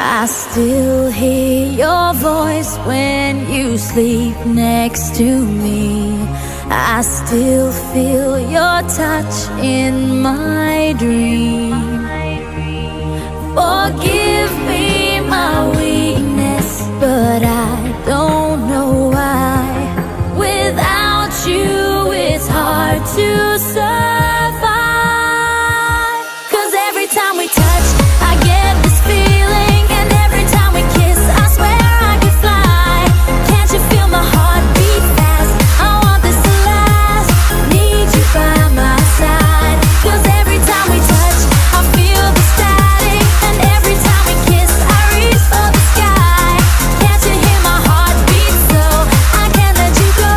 I still hear your voice when you sleep next to me. I still feel your touch in my dream. Forgive me my weakness, but I don't know why. Without you, it's hard to survive. 'Cause every time we touch, I get this feeling, and every time we kiss, I swear I could fly. Can't you feel my heart beat fast? I want this to last. Need you by my side. 'Cause every time we touch, I feel the static, and every time we kiss, I reach for the sky. Can't you hear my heart beat so I can't let you go?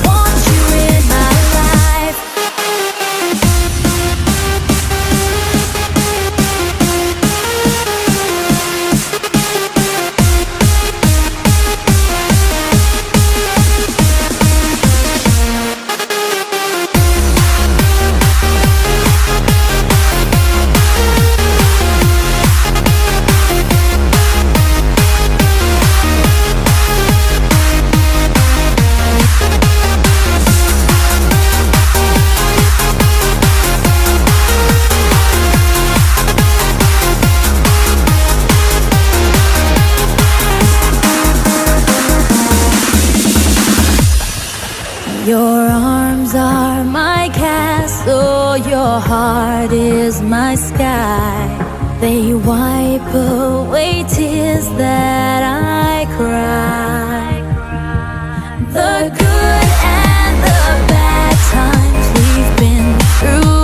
Want you in my life. Your arms are my castle, your heart is my sky. They wipe away tears that I cry. The good and the bad times we've been through